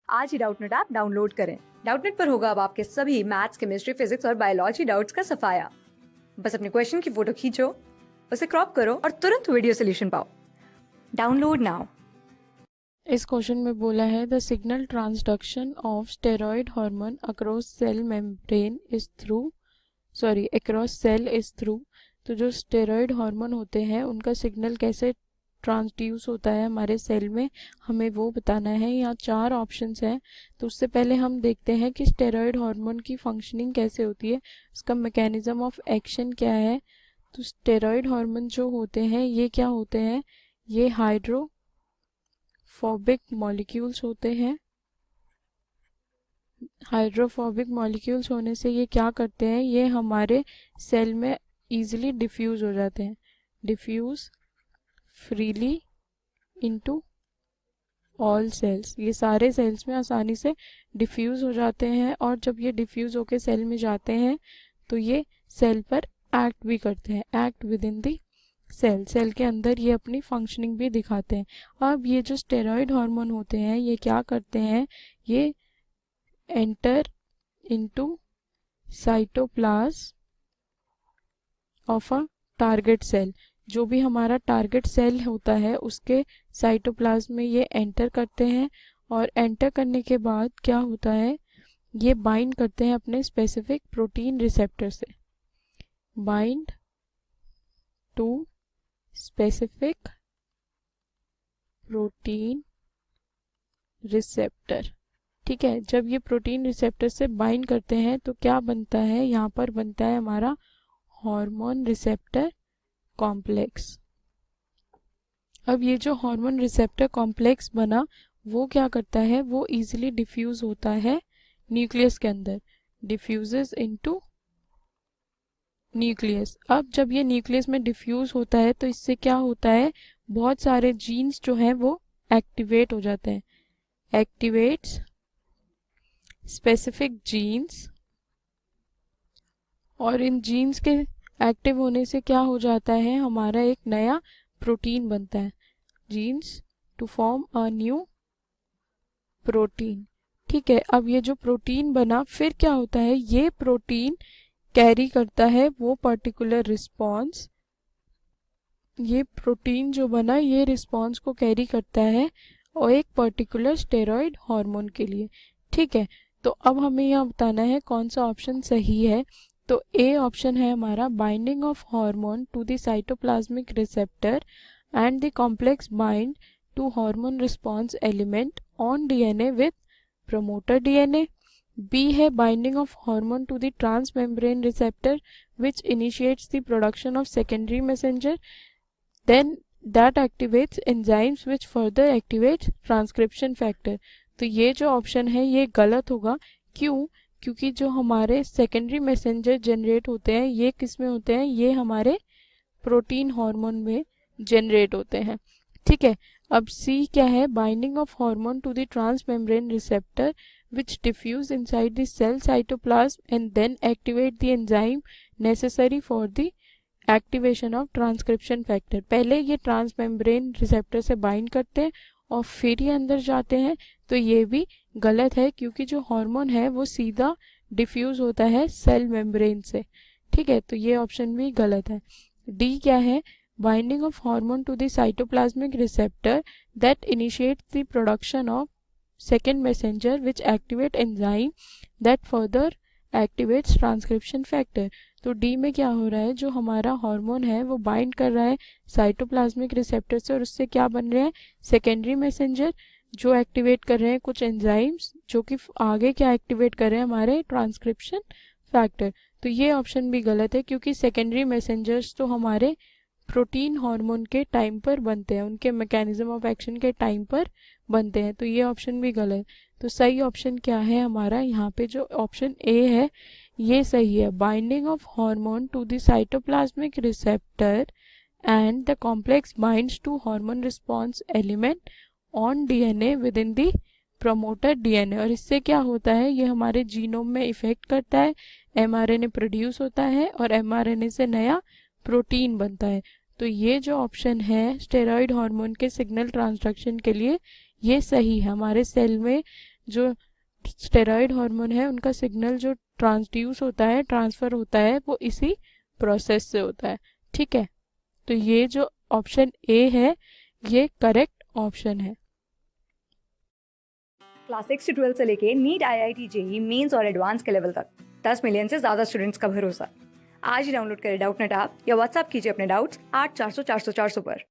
आज ही Doubtnut app download करें। Doubtnut पर होगा अब आपके सभी मैथ्स, केमिस्ट्री, फिजिक्स और बायोलॉजी डाउट्स का सफाया। बस अपने क्वेश्चन की फोटो खींचो, उसे क्रॉप करो और तुरंत वीडियो सोल्यूशन पाओ। Download now. इस क्वेश्चन में बोला है the signal transduction of steroid hormone across cell membrane is through across cell is through. तो जो स्टेरॉयड हार्मोन होते हैं उनका सिग्नल कैसे ट्रांसड्यूस होता है हमारे सेल में, हमें वो बताना है। यहाँ 4 ऑप्शंस हैं। तो उससे पहले हम देखते हैं कि स्टेरॉयड हार्मोन की फंक्शनिंग कैसे होती है, उसका मैकेनिज्म ऑफ एक्शन क्या है। तो स्टेरॉयड हार्मोन जो होते हैं ये क्या होते हैं, ये हाइड्रोफोबिक मॉलिक्यूल्स होते हैं। हाइड्रोफोबिक मॉलिक्यूल्स होने से ये क्या करते हैं, ये हमारे सेल में इजीली डिफ्यूज हो जाते हैं, diffuse freely into all cells. ये सारे सेल्स में आसानी से डिफ्यूज हो जाते हैं और जब ये डिफ्यूज होके सेल में जाते हैं तो ये सेल पर एक्ट भी करते हैं, act within the cell के अंदर ये अपनी फंक्शनिंग भी दिखाते हैं। अब ये जो स्टेरॉयड हार्मोन होते हैं ये क्या करते हैं, ये enter into cytoplasm of a target cell. जो भी हमारा टारगेट सेल होता है उसके साइटोप्लाज्म में ये एंटर करते हैं और एंटर करने के बाद क्या होता है, ये बाइंड करते हैं अपने स्पेसिफिक प्रोटीन रिसेप्टर से। Bind to specific protein receptor. ठीक है, जब ये प्रोटीन रिसेप्टर से बाइंड करते हैं तो क्या बनता है, यहाँ पर बनता है हमारा हार्मोन रिसेप्टर कॉम्प्लेक्स। अब ये जो हार्मोन रिसेप्टर कॉम्प्लेक्स बना वो क्या करता है, वो इजीली डिफ्यूज होता है न्यूक्लियस के अंदर, डिफ्यूजेस इनटू न्यूक्लियस। अब जब ये न्यूक्लियस में डिफ्यूज होता है तो इससे क्या होता है, बहुत सारे जीन्स जो हैं वो एक्टिवेट हो जाते हैं, एक्टिवेट्स स्पेसिफिक जीन्स। और इन जीन्स के एक्टिव होने से क्या हो जाता है, हमारा एक नया प्रोटीन बनता है, genes to form a new protein. ठीक है, अब ये जो प्रोटीन बना फिर क्या होता है, ये प्रोटीन कैरी करता है वो पर्टिकुलर रिस्पॉन्स। ये प्रोटीन जो बना ये रिस्पॉन्स को कैरी करता है और एक पर्टिकुलर स्टेरॉयड हार्मोन के लिए। ठीक है, तो अब हमें यहाँ बताना है कौन सा ऑप्शन सही है। तो ए ऑप्शन है हमारा, binding of hormone to the cytoplasmic receptor and the complex bind to hormone response element on DNA with promoter DNA. B है binding of hormone to the transmembrane receptor which initiates the production of secondary messenger then that activates enzymes which further activates transcription factor। तो ये जो option है ये गलत होगा। क्यों, क्योंकि जो हमारे सेकेंडरी मैसेंजर जनरेट होते हैं ये किस में होते हैं, ये हमारे प्रोटीन हार्मोन में जनरेट होते हैं। ठीक है, अब सी क्या है, binding of hormone to the transmembrane receptor which diffuse inside the cell cytoplasm and then activate the enzyme necessary for the activation of transcription factor. पहले ये ट्रांसमेम्ब्रेन रिसेप्टर से बाइंड करते हैं और फिर ये अंदर जाते हैं। तो ये भी गलत है क्योंकि जो हार्मोन है वो सीधा डिफ्यूज होता है सेल मेम्ब्रेन से। ठीक है, तो ये ऑप्शन भी गलत है। डी क्या है, binding of hormone to the cytoplasmic receptor that initiates the production of second messenger which activate enzyme that further activates transcription factor. तो डी में क्या हो रहा है, जो हमारा हार्मोन है वो बाइंड कर रहा है साइटोप्लाज्मिक रिसेप्टर से और उससे क्या बन रहे हैं, सेकेंडरी मैसेंजर जो एक्टिवेट कर रहे हैं कुछ एंजाइम्स जो कि आगे क्या एक्टिवेट कर रहे हैं, हमारे ट्रांसक्रिप्शन फैक्टर। तो ये ऑप्शन भी गलत है क्योंकि सेकेंडरी मैसेंजर्स तो हमारे प्रोटीन हार्मोन के टाइम पर बनते हैं, उनके मैकेनिज्म ऑफ एक्शन के टाइम पर बनते हैं। तो ये ऑप्शन भी गलत। तो सही ऑप्शन क्या है हमारा, यहाँ पे जो ऑप्शन ए है ये सही है, binding of hormone to the cytoplasmic receptor and the complex binds to hormone response element on DNA within the promoter DNA. और इससे क्या होता है, ये हमारे जीनोम में इफेक्ट करता है, एमआरएनए प्रोड्यूस होता है और एमआरएनए से नया प्रोटीन बनता है। तो ये जो ऑप्शन है स्टेरॉयड हार्मोन के सिग्नल ट्रांसडक्शन के लिए ये सही है। हमारे सेल में जो स्टेरॉइड हार्मोन है उनका सिग्नल जो ट्रांसड्यूस होता है, ट्रांसफ़र होता है, वो इसी प्रोसेस से होता है। ठीक है, तो ये जो ऑप्शन ए है ये करेक्ट ऑप्शन है। क्लास 6 से 12 से लेके नीट, IIT, जेई मेंस और एडवांस के लेवल तक 10 मिलियन से ज्यादा स्टूडेंट्स का भरोसा। आज ही डाउनलोड करें डाउटनेट ऐप या व्हाट्सएप कीजिए अपने डाउट्स 8400 400 400 पर।